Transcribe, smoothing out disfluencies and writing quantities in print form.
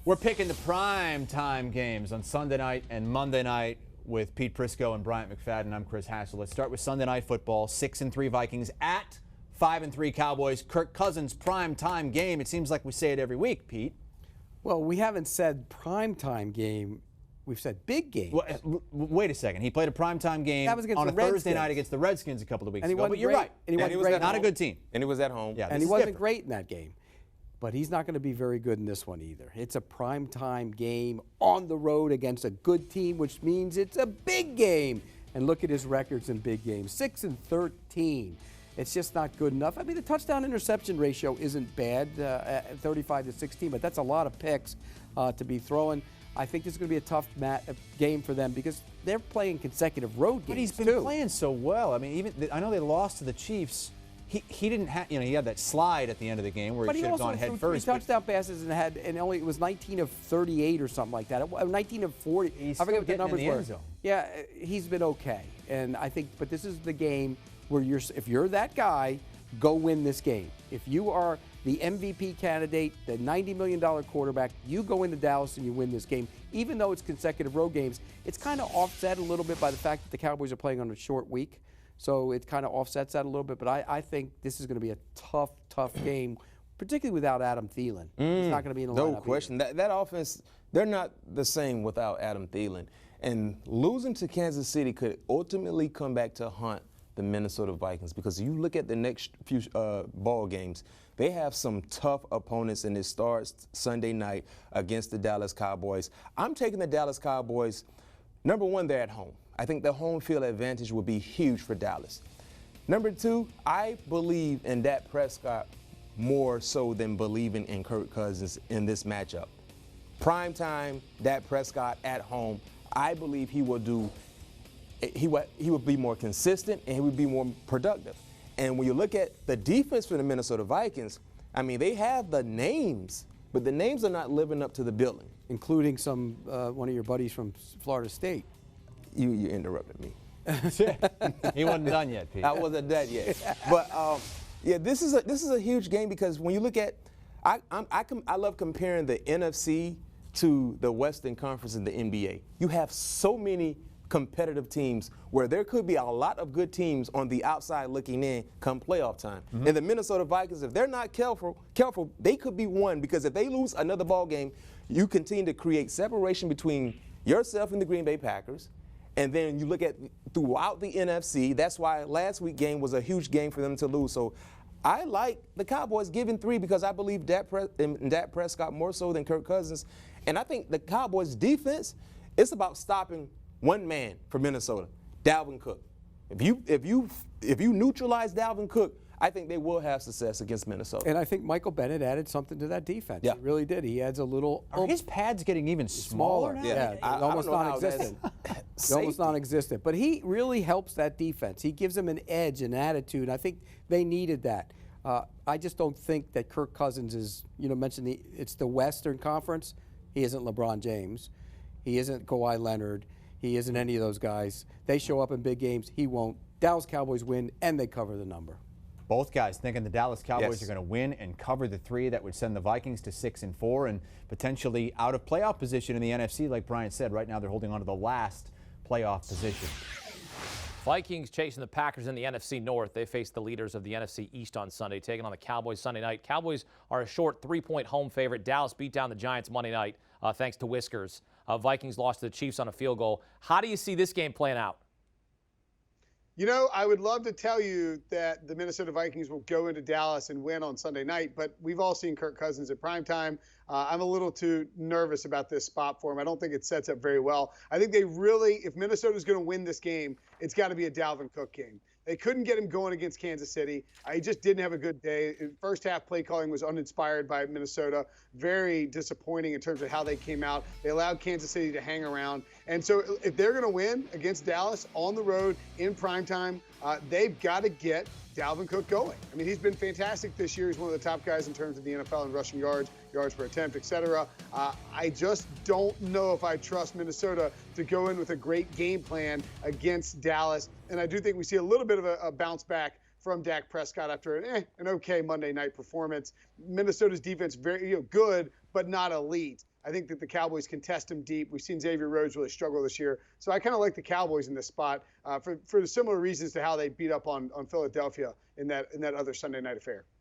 We're picking the prime time games on Sunday night and Monday night with Pete Prisco and Bryant McFadden. I'm Chris Hassel. Let's start with Sunday night football. 6-3 Vikings at 5-3 Cowboys. Kirk Cousins prime time game. It seems like we say it every week, Pete. Well, we haven't said prime time game. We've said big game. Well, wait a second. He played a primetime game on a Thursday night against the Redskins a couple of weeks ago. But you're right. And he was not a good team. And he was at home. Yeah, and he wasn't great in that game. But he's not going to be very good in this one either. It's a primetime game on the road against a good team, which means it's a big game. And look at his records in big games, 6-13. It's just not good enough. I mean, the touchdown-interception ratio isn't bad, 35-16, but that's a lot of picks to be throwing. I think this is going to be a tough game for them because they're playing consecutive road games. But he's been playing so well. I mean, I know they lost to the Chiefs. He didn't have, he had that slide at the end of the game where he should have gone head first. But he also threw 3 touchdown passes and it was 19 of 38 or something like that. 19 of 40. He's I forget what the numbers in the were. end zone. Yeah, he's been okay, and I think. But this is the game where if you're that guy, go win this game. If you are the MVP candidate, the $90 million quarterback, you go into Dallas and you win this game. Even though it's consecutive road games, it's kind of offset a little bit by the fact that the Cowboys are playing on a short week. So it kind of offsets that a little bit. But I think this is going to be a tough game, particularly without Adam Thielen. He's not going to be in the lineup. No question. That offense, they're not the same without Adam Thielen. And losing to Kansas City could ultimately come back to haunt the Minnesota Vikings, because you look at the next few ball games, they have some tough opponents, and it starts Sunday night against the Dallas Cowboys. I'm taking the Dallas Cowboys. Number one, they're at home. I think the home field advantage will be huge for Dallas. Number two, I believe in Dak Prescott more so than believing in Kirk Cousins in this matchup. Primetime, Dak Prescott at home, I believe he will do. He will be more consistent and he would be more productive. And when you look at the defense for the Minnesota Vikings, I mean, they have the names, but the names are not living up to the billing. Including one of your buddies from Florida State. You interrupted me. He wasn't done yet, Pete. I wasn't done yet. But yeah, this is a huge game, because when you look at, I love comparing the NFC to the Western Conference in the NBA. You have so many competitive teams where there could be a lot of good teams on the outside looking in come playoff time. Mm-hmm. And the Minnesota Vikings, if they're not careful, they could be one, because if they lose another ball game, you continue to create separation between yourself and the Green Bay Packers. And then you look at throughout the NFC, that's why last week's game was a huge game for them to lose. So I like the Cowboys giving 3 because I believe Dak Prescott more so than Kirk Cousins. And I think the Cowboys defense, it's about stopping one man for Minnesota, Dalvin Cook. If you neutralize Dalvin Cook, I think they will have success against Minnesota. And I think Michael Bennett added something to that defense. Yeah. He really did. He adds a little. Are his pads getting even smaller now? Yeah, almost non-existent. Almost non-existent. But he really helps that defense. He gives them an edge, an attitude. I think they needed that. I just don't think that Kirk Cousins is, mentioned it's the Western Conference. He isn't LeBron James. He isn't Kawhi Leonard. He isn't any of those guys. They show up in big games. He won't. Dallas Cowboys win, and they cover the number. Both guys thinking the Dallas Cowboys are going to win and cover the 3. That would send the Vikings to 6-4 and potentially out of playoff position in the NFC. Like Brian said, right now they're holding on to the last playoff position. Vikings chasing the Packers in the NFC North. They face the leaders of the NFC East on Sunday, taking on the Cowboys Sunday night. Cowboys are a short 3-point home favorite. Dallas beat down the Giants Monday night thanks to Whiskers. Vikings lost to the Chiefs on a field goal. How do you see this game playing out? I would love to tell you that the Minnesota Vikings will go into Dallas and win on Sunday night, but we've all seen Kirk Cousins at primetime. I'm a little too nervous about this spot for him. I don't think it sets up very well. I think if Minnesota's going to win this game, it's got to be a Dalvin Cook game. They couldn't get him going against Kansas City. He just didn't have a good day. First half play calling was uninspired by Minnesota. Very disappointing in terms of how they came out. They allowed Kansas City to hang around. And so if they're going to win against Dallas on the road in primetime, they've got to get Dalvin Cook going. I mean, he's been fantastic this year. He's one of the top guys in terms of the NFL in rushing yards, yards per attempt, etc. I just don't know if I trust Minnesota to go in with a great game plan against Dallas. And I do think we see a little bit of a bounce back from Dak Prescott after an okay Monday night performance. Minnesota's defense very good, but not elite. I think that the Cowboys can test him deep. We've seen Xavier Rhodes really struggle this year. So I kind of like the Cowboys in this spot for the similar reasons to how they beat up on Philadelphia in that other Sunday night affair.